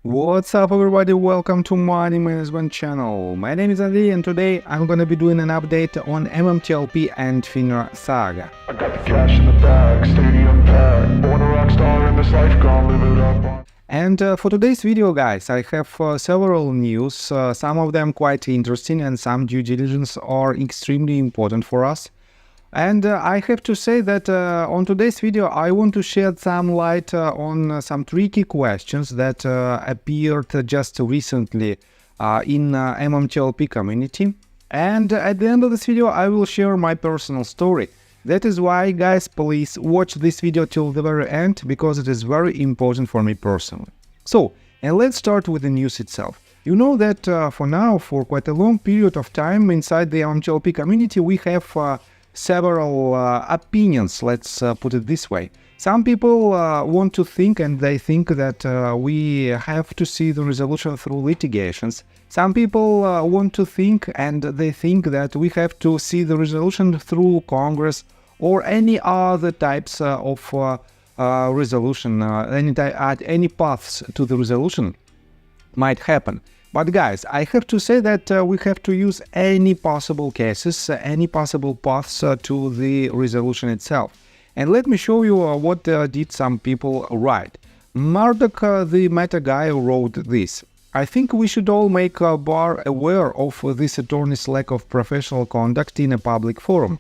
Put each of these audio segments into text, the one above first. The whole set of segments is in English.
What's up everybody, welcome to Money Management channel. My name is Andy and today I'm gonna be doing an update on MMTLP and FINRA saga. I got the cash in the bag, stadium packed, born a rock star in this life, gonna live it up. And for today's video guys, I have several news, some of them quite interesting and some due diligence are extremely important for us. And I have to say that on today's video I want to shed some light on some tricky questions that appeared just recently in MMTLP community. And at the end of this video I will share my personal story. That is why guys, please watch this video till the very end, because it is very important for me personally. So, and let's start with the news itself. You know that for now, for quite a long period of time inside the MMTLP community we have several opinions, let's put it this way. Some people want to think, and they think that we have to see the resolution through litigations. Some people want to think, and they think that we have to see the resolution through Congress or any other types of resolution, any paths to the resolution might happen. But guys, I have to say that we have to use any possible cases, any possible paths to the resolution itself. And let me show you what did some people write. Murdoch, the meta guy, wrote this. I think we should all make bar aware of this attorney's lack of professional conduct in a public forum.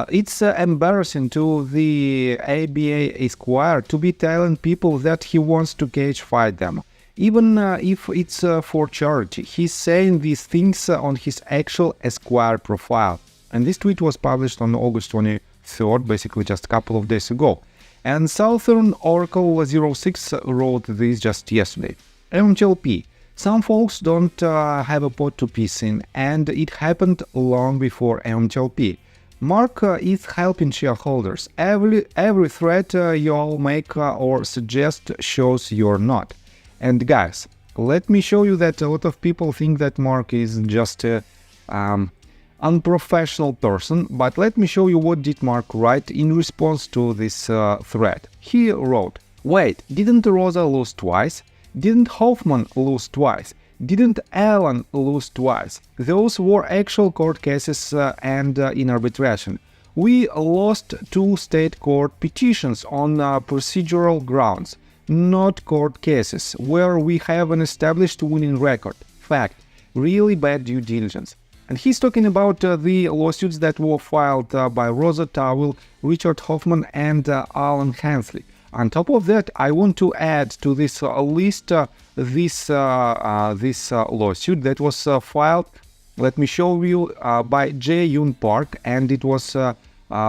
It's embarrassing to the ABA Esquire to be telling people that he wants to cage fight them. Even if it's for charity, he's saying these things on his actual Esquire profile. And this tweet was published on August 23rd, basically just a couple of days ago. And Southern Oracle 06 wrote this just yesterday. MMTLP. Some folks don't have a pot to piss in, and it happened long before MMTLP. Mark is helping shareholders. Every threat you all make or suggest shows you're not. And guys, let me show you that a lot of people think that Mark is just an unprofessional person, but let me show you what did Mark write in response to this threat. He wrote, wait, didn't Rosa lose twice? Didn't Hoffman lose twice? Didn't Allen lose twice? Those were actual court cases and in arbitration. We lost 2 state court petitions on procedural grounds. Not court cases, where we have an established winning record. Fact, really bad due diligence. And he's talking about the lawsuits that were filed by Rosa Towell, Richard Hoffman and Alan Hensley. On top of that, I want to add to this list this lawsuit that was filed, let me show you, by Jae Yoon Park, and it was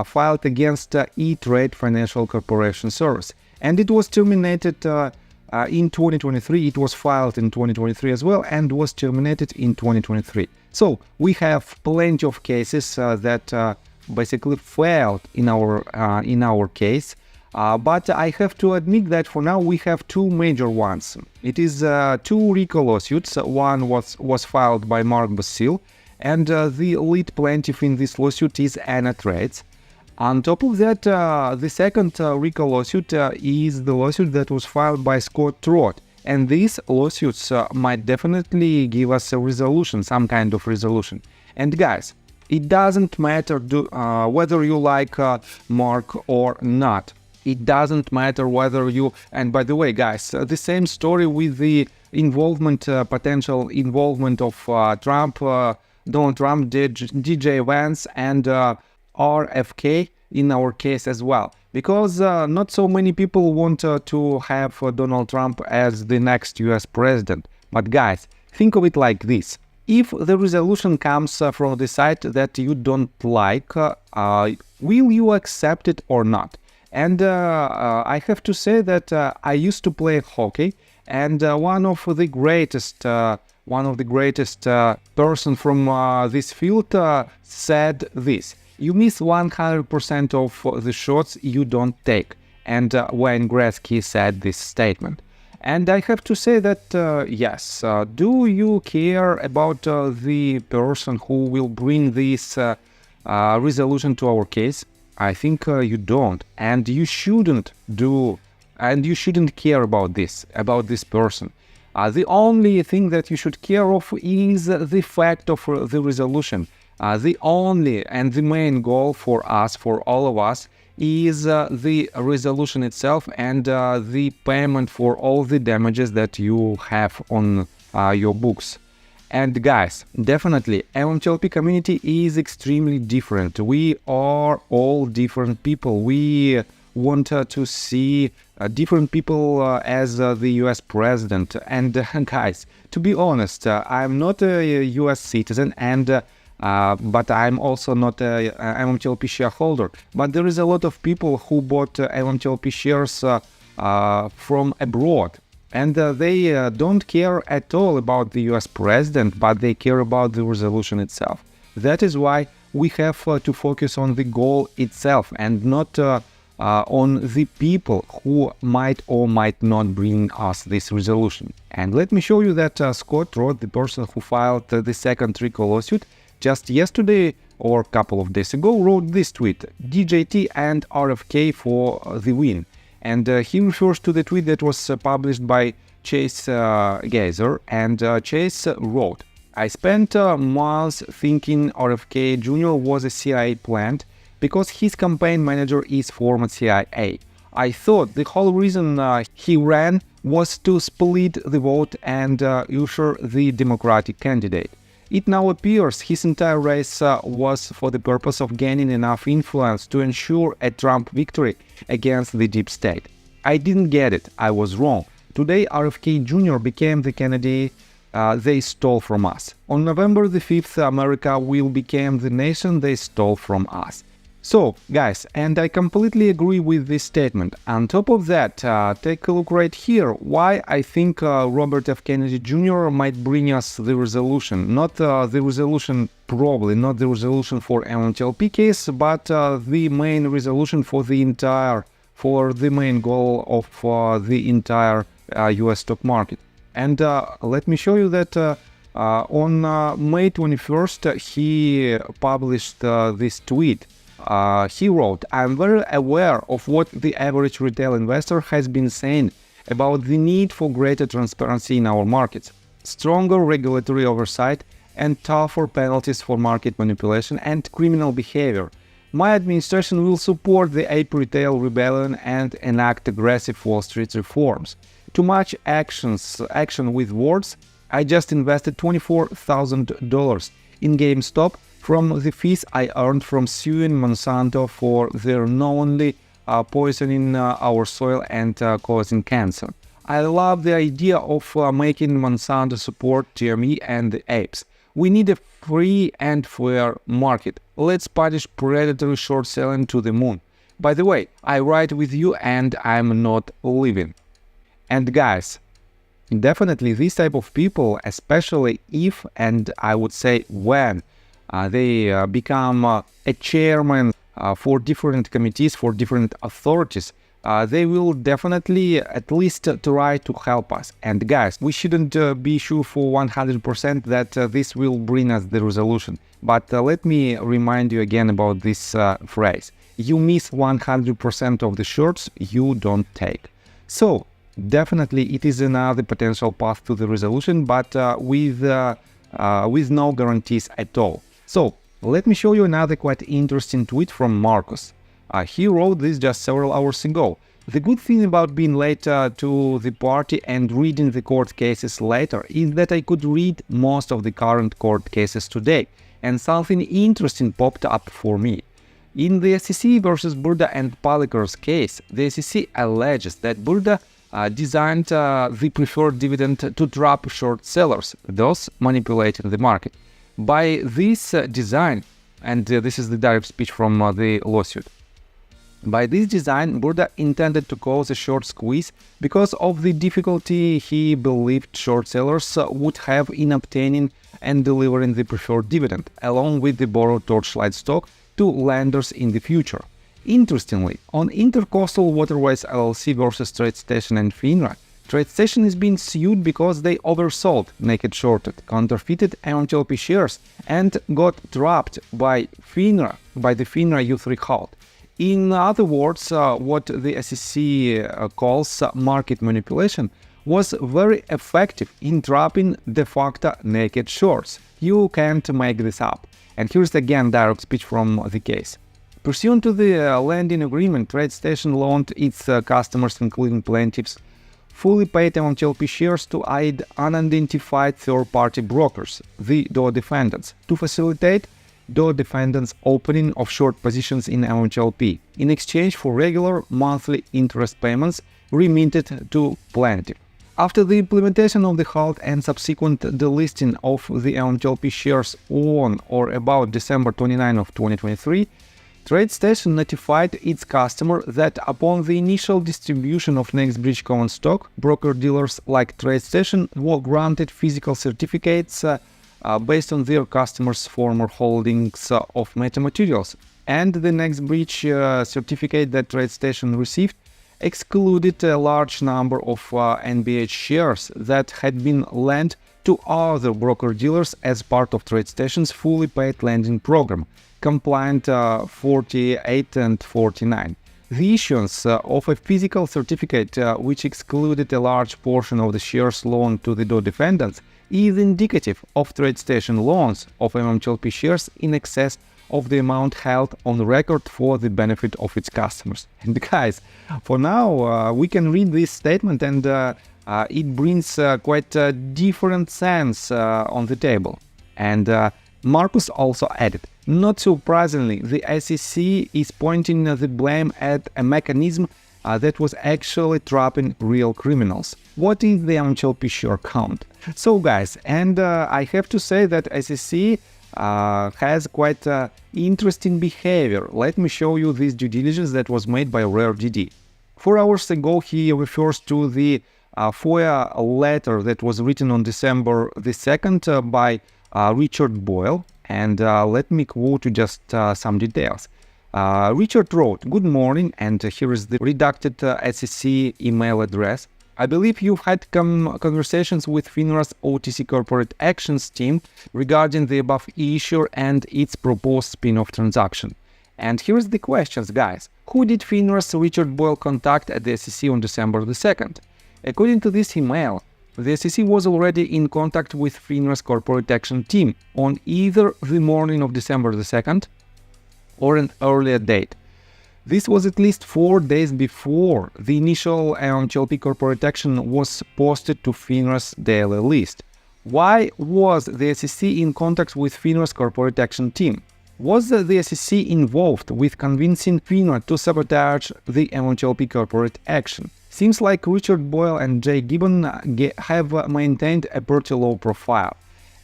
filed against E-Trade Financial Corporation Service. And it was terminated in 2023, it was filed in 2023 as well, and was terminated in 2023. So we have plenty of cases that basically failed in our case, but I have to admit that for now we have 2 major ones. It is 2 RICO lawsuits. One was filed by Mark Basile, and the lead plaintiff in this lawsuit is Anna Trades. On top of that, the second RICO lawsuit is the lawsuit that was filed by Scott Trott, and these lawsuits might definitely give us a resolution, some kind of resolution. And guys, it doesn't matter whether you like Mark or not. It doesn't matter whether you... And by the way, guys, the same story with the involvement, potential involvement of Trump, Donald Trump, DJ Vance, and RFK in our case as well, because not so many people want to have Donald Trump as the next US president. But guys, think of it like this. If the resolution comes from the side that you don't like, will you accept it or not? And I have to say that I used to play hockey, and one of the greatest person from this field said this: you miss 100% of the shots you don't take. And Wayne Gretzky said this statement. And I have to say that, yes, do you care about the person who will bring this resolution to our case? I think you don't, and you shouldn't do, and you shouldn't care about this person. The only thing that you should care of is the fact of the resolution. The only and the main goal for us, for all of us, is the resolution itself and the payment for all the damages that you have on your books. And guys, definitely MMTLP community is extremely different. We are all different people. We want to see different people as the US president. And guys, to be honest, I'm not a US citizen, and but I'm also not a MMTLP shareholder. But there is a lot of people who bought MMTLP shares from abroad. And they don't care at all about the US president, but they care about the resolution itself. That is why we have to focus on the goal itself and not on the people who might or might not bring us this resolution. And let me show you that Scott Roth, the person who filed the second RICO lawsuit, just yesterday or a couple of days ago, wrote this tweet: DJT and RFK for the win. And he refers to the tweet that was published by Chase Geyser, and Chase wrote, "I spent months thinking RFK Jr. was a CIA plant because his campaign manager is former CIA. I thought the whole reason he ran was to split the vote and usher the Democratic candidate. It now appears his entire race was for the purpose of gaining enough influence to ensure a Trump victory against the deep state. I didn't get it. I was wrong. Today, RFK Jr. became the candidate they stole from us. On November the 5th, America will become the nation they stole from us." So, guys, and I completely agree with this statement. On top of that, take a look right here why I think Robert F. Kennedy Jr. might bring us the resolution. Not the resolution, probably not the resolution for MMTLP case, but the main resolution for the main goal of the entire US stock market. And let me show you that on May 21st, he published this tweet. He wrote, "I'm very aware of what the average retail investor has been saying about the need for greater transparency in our markets, stronger regulatory oversight, and tougher penalties for market manipulation and criminal behavior. My administration will support the ape retail rebellion and enact aggressive Wall Street reforms. Too much action with words. I just invested $24,000 in GameStop from the fees I earned from suing Monsanto for their knowingly poisoning our soil and causing cancer. I love the idea of making Monsanto support TME and the apes. We need a free and fair market. Let's punish predatory short selling to the moon. By the way, I ride with you and I'm not leaving." And guys, definitely these type of people, especially if, and I would say when, they become a chairman for different committees, for different authorities, they will definitely at least try to help us. And guys, we shouldn't be sure for 100% that this will bring us the resolution. But let me remind you again about this phrase. You miss 100% of the shorts you don't take. So definitely it is another potential path to the resolution, but with no guarantees at all. So let me show you another quite interesting tweet from Marcus. He wrote this just several hours ago. "The good thing about being late to the party and reading the court cases later is that I could read most of the current court cases today, and something interesting popped up for me. In the SEC versus Burda and Palikir's case, the SEC alleges that Burda designed the preferred dividend to trap short sellers, thus manipulating the market. By this design," and this is the direct speech from the lawsuit, "by this design, Burda intended to cause a short squeeze because of the difficulty he believed short sellers would have in obtaining and delivering the preferred dividend, along with the borrowed Torchlight stock, to lenders in the future. Interestingly, on Intercoastal Waterways LLC versus TradeStation and FINRA, TradeStation is being sued because they oversold, naked shorted, counterfeited MMTLP shares and got trapped by the FINRA U3 halt. In other words, what the SEC calls market manipulation, was very effective in trapping de facto naked shorts. You can't make this up. And here's again direct speech from the case. Pursuant to the lending agreement, TradeStation loaned its customers, including plaintiffs, fully paid MMTLP shares to aid unidentified third-party brokers, the DOR defendants, to facilitate DOR defendants' opening of short positions in MMTLP in exchange for regular monthly interest payments remitted to plaintiff. After the implementation of the halt and subsequent delisting of the MMTLP shares on or about December 29 of 2023, TradeStation notified its customer that upon the initial distribution of NextBridge common stock, broker-dealers like TradeStation were granted physical certificates based on their customers' former holdings of metamaterials, and the NextBridge certificate that TradeStation received excluded a large number of NBH shares that had been lent to other broker-dealers as part of TradeStation's fully paid lending program, compliant 48 and 49. The issuance of a physical certificate which excluded a large portion of the shares loaned to the DOR defendants is indicative of TradeStation loans of MMTLP shares in excess of the amount held on record for the benefit of its customers. And guys, for now we can read this statement and it brings quite a different sense on the table. And Marcus also added, not surprisingly, the SEC is pointing the blame at a mechanism that was actually trapping real criminals. What is the MMTLP share count? So guys, and I have to say that SEC has quite interesting behavior. Let me show you this due diligence that was made by RareDD. 4 hours ago, he refers to the FOIA letter that was written on December the 2nd by Richard Boyle, and let me quote you just some details. Richard wrote, "Good morning," and here is the redacted SEC email address. "I believe you've had conversations with FINRA's OTC Corporate Actions team regarding the above issue and its proposed spin-off transaction. And here's the questions, guys. Who did FINRA's Richard Boyle contact at the SEC on December the 2nd? According to this email, the SEC was already in contact with FINRA's Corporate Action team on either the morning of December the 2nd or an earlier date. This was at least 4 days before the initial MMTLP corporate action was posted to FINRA's daily list. Why was the SEC in contact with FINRA's corporate action team? Was the SEC involved with convincing FINRA to sabotage the MMTLP corporate action? Seems like Richard Boyle and Jay Gibbon have maintained a pretty low profile."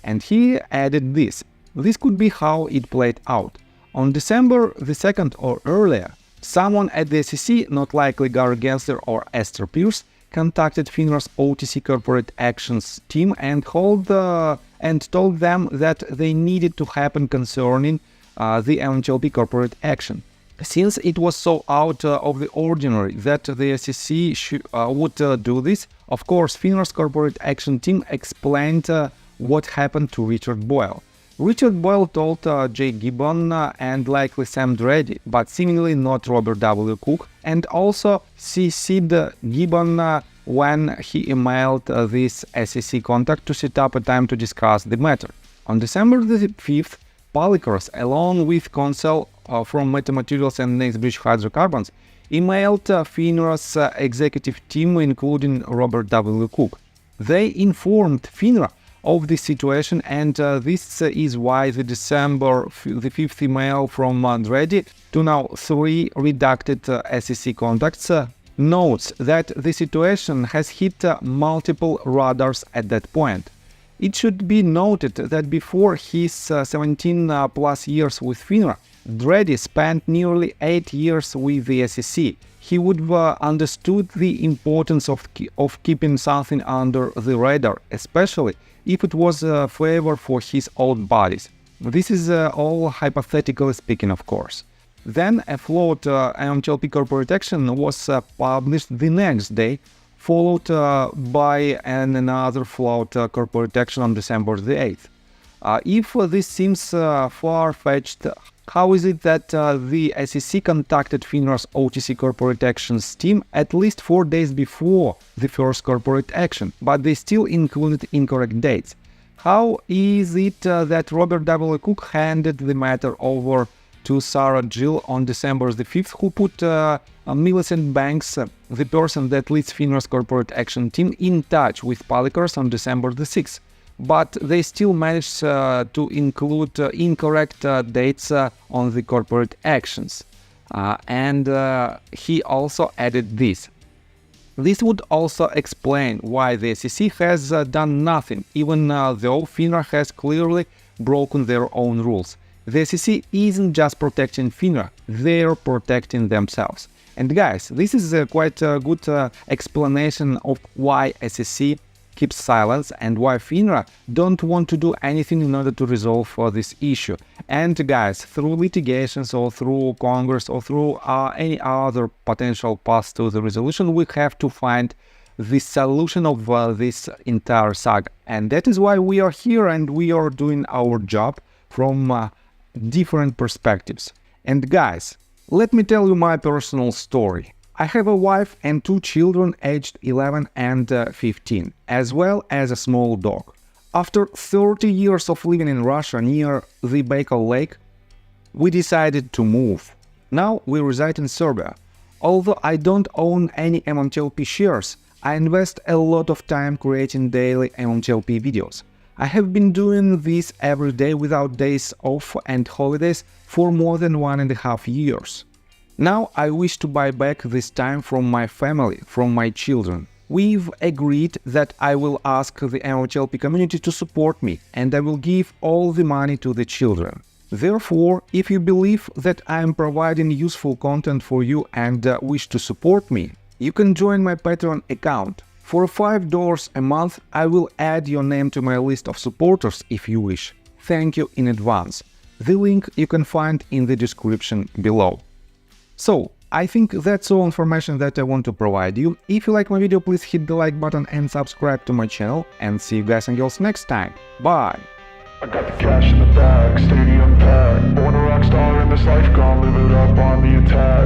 And he added this. "This could be how it played out. On December the 2nd or earlier, someone at the SEC, not likely Gary Gensler or Esther Pierce, contacted FINRA's OTC Corporate Actions team and told them that they needed to happen concerning the MMTLP corporate action. Since it was so out of the ordinary that the SEC would do this, of course, FINRA's corporate action team explained what happened to Richard Boyle. Richard Boyle told Jay Gibbon and likely Sam Dreddy, but seemingly not Robert W. Cook, and also CC'd Gibbon when he emailed this SEC contact to set up a time to discuss the matter. On December the 5th, Polycross, along with counsel from Metamaterials and NextBridge Hydrocarbons, emailed FINRA's executive team, including Robert W. Cook. They informed FINRA of the situation, and this is why the December the 5th email from Dreddy to now 3 redacted SEC contacts notes that the situation has hit multiple radars at that point. It should be noted that before his 17 plus years with FINRA, Dreddy spent nearly 8 years with the SEC. He would have understood the importance of keeping something under the radar, especially if it was a favor for his own bodies. This is all hypothetically speaking, of course. Then a float MMTLP corporate action was published the next day, followed by another float corporate action on December the 8th. If this seems far-fetched, How is it that the SEC contacted FINRA's OTC corporate actions team at least 4 days before the first corporate action, but they still included incorrect dates? How is it that Robert W. Cook handed the matter over to Sarah Jill on December the 5th, who put Millicent Banks, the person that leads FINRA's corporate action team, in touch with Palikars on December the 6th? But they still managed to include incorrect dates on the corporate actions. And he also added this. This would also explain why the SEC has done nothing, even though FINRA has clearly broken their own rules. The SEC isn't just protecting FINRA, they're protecting themselves. And guys, this is quite a good explanation of why SEC keeps silence and why FINRA don't want to do anything in order to resolve this issue. And guys, through litigations or through Congress or through any other potential path to the resolution, we have to find the solution of this entire saga. And that is why we are here and we are doing our job from different perspectives. And guys, let me tell you my personal story. I have a wife and 2 children aged 11 and 15, as well as a small dog. After 30 years of living in Russia near the Baikal Lake, we decided to move. Now we reside in Serbia. Although I don't own any MMTLP shares, I invest a lot of time creating daily MMTLP videos. I have been doing this every day without days off and holidays for more than 1.5 years. Now I wish to buy back this time from my family, from my children. We've agreed that I will ask the MMTLP community to support me and I will give all the money to the children. Therefore, if you believe that I am providing useful content for you and wish to support me, you can join my Patreon account. For $5 a month, I will add your name to my list of supporters if you wish. Thank you in advance. The link you can find in the description below. So, I think that's all information that I want to provide you. If you like my video, please hit the like button and subscribe to my channel. And see you guys and girls next time. Bye! I got the cash in the bag, stadium packed. Born a rock star in this life, gone live it up on the attack.